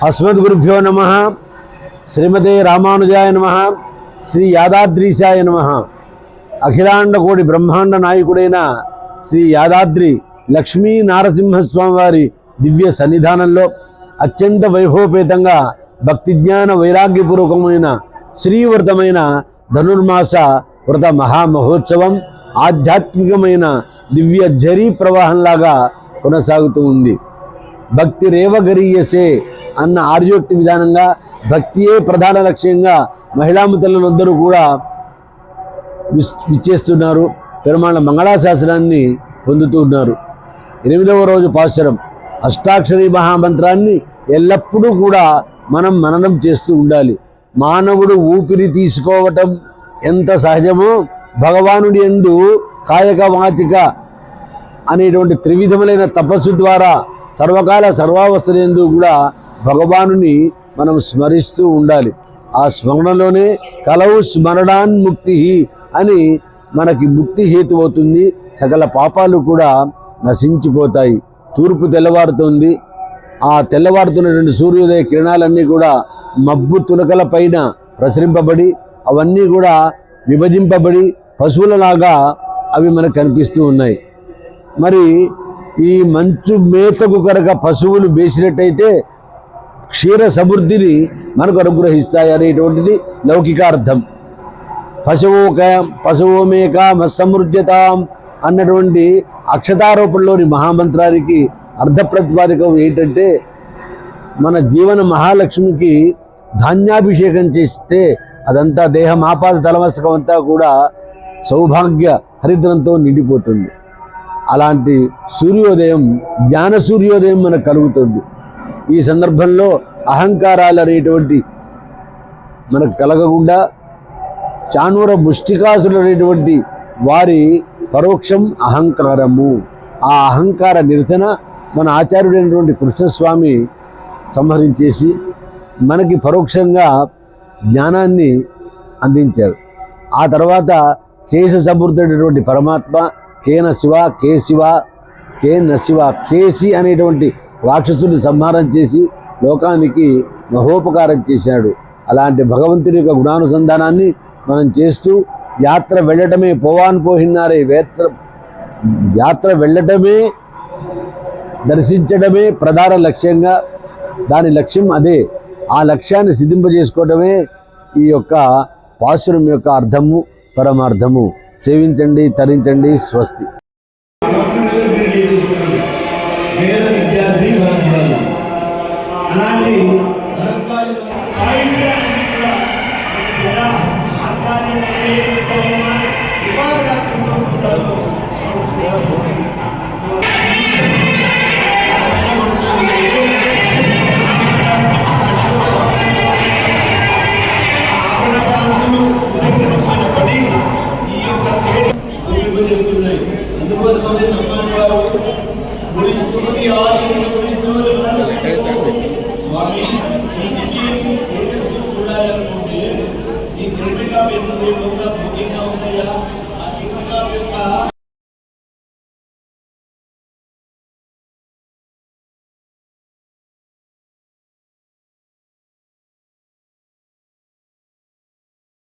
अस्मद्गुरुभ्यो नमः। श्रीमते रामानुजाय नमः। श्री यादाद्रीशाय नमः। अखिलांड कोटि ब्रह्मांड नायकुडैन श्री यादाद्री लक्ष्मी नारसिंहस्वामी वारी दिव्य सन्निधानंलो अत्यंत वैभवपेतंगा भक्ति ज्ञान वैराग्यपूर्वकమైన శ్రీవ్రతమైన ధనుర్మాస వ్రత మహామహోత్సవం ఆధ్యాత్మికమైన దివ్య జరీ ప్రవాహంలాగా కొనసాగుతూ ఉంది. భక్తి రేవగరీయసే అన్న ఆర్యోక్తి విధానంగా భక్తియే ప్రధాన లక్ష్యంగా మహిళాముతలందరూ కూడా విచ్చేస్తున్నారు. పెరుమాళ మంగళాశాసనాన్ని పొందుతున్నారు. 8వ రోజు పాశురం అష్టాక్షరీ మహామంత్రాన్ని ఎల్లప్పుడూ కూడా మనం మననం చేస్తూ ఉండాలి. మానవుడు ఊపిరి తీసుకోవటం ఎంత సహజమో భగవానుడి యందు కాయక వాచిక అనేటువంటి త్రివిధములైన తపస్సు ద్వారా సర్వకాల సర్వావస్థలందు కూడా భగవానుని మనం స్మరిస్తూ ఉండాలి. ఆ స్మరణలోనే కలవు స్మరణాన్ ముక్తి అని మనకి ముక్తి హేతు అవుతుంది. సకల పాపాలు కూడా నశించిపోతాయి. తూర్పు తెల్లవారుతుంది. ఆ తెల్లవారుతున్నటువంటి సూర్యోదయ కిరణాలన్నీ కూడా మబ్బు తునకల పైన ప్రసరింపబడి అవన్నీ కూడా విభజింపబడి పశువులలాగా అవి మనకు కనిపిస్తూ ఉన్నాయి. మరి ఈ మంచు మేతకు కనుక పశువులు వేసినట్టయితే క్షీర సమృద్ధిని మనకు అనుగ్రహిస్తాయి అనేటువంటిది లౌకికార్థం. పశువోమేక మత్సమృజ్యతాం అన్నటువంటి అక్షతారోపణలోని మహామంత్రానికి అర్ధప్రతిపాదికం ఏంటంటే మన జీవన మహాలక్ష్మికి ధాన్యాభిషేకం చేస్తే అదంతా దేహం ఆపాద తలమస్తకం అంతా కూడా సౌభాగ్య హరిద్రంతో నిండిపోతుంది. అలాంటి సూర్యోదయం జ్ఞాన సూర్యోదయం మనకు కలుగుతుంది. ఈ సందర్భంలో అహంకారాలు అనేటువంటి మనకు కలగకుండా చాణూర ముష్టికాసులు అనేటువంటి వారి పరోక్షం అహంకారము. ఆ అహంకార నిరసన మన ఆచార్యుడైనటువంటి కృష్ణస్వామి సంహరించేసి మనకి పరోక్షంగా జ్ఞానాన్ని అందించారు. ఆ తర్వాత కేశ సమృద్ధుడైనటువంటి పరమాత్మ కేన శివ కే శివ కే నశివ కేసి అనేటువంటి రాక్షసుని సంహారం చేసి లోకానికి మహోపకారం చేశాడు. అలాంటి భగవంతుని యొక్క గుణానుసంధానాన్ని మనం చేస్తూ యాత్ర వెళ్ళటమే పోవాన్ పోహిన్నారే యాత్ర వెళ్ళటమే దర్శించడమే ప్రధాన లక్ష్యంగా దాని లక్ష్యం అదే. ఆ లక్ష్యాన్ని సిద్ధింపజేసుకోవడమే ఈ యొక్క పాశురం యొక్క అర్థము పరమార్థము. సేవించండి, తరించండి. స్వస్తి. స్వామి చూడాలనుకుంటే ఈ కిరణిక ఎందుకు భౌతికంగా ఉన్నాయా? ఆ కిరణిక యొక్క